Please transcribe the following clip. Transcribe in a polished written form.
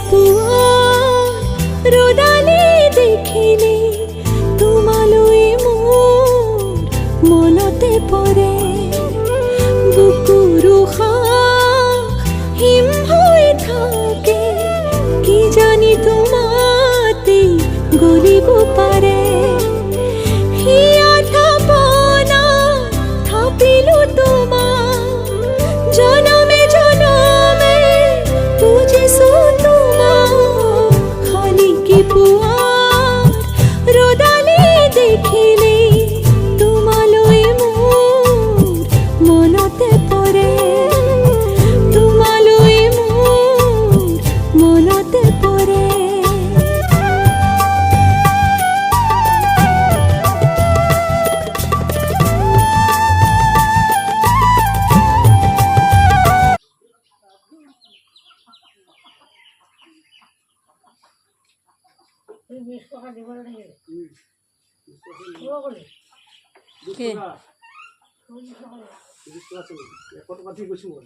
পুয়া রোদালি দেখিলে তোমালৈ মোৰ মনতে পৰে বুকুৰ উশাহ হিম হৈ থাকে কি জানি তোমাতে গলিব পাৰে জনমে জনমে বুজিছো তোমাক খালি কি পুৱা ৰদালি দেখিলে তোমালৈ মোৰ মনতে পৰে তোমালৈ মোৰ মনতে পৰে কে? 20 টাকা ছিল। কত কথা কইছি বল।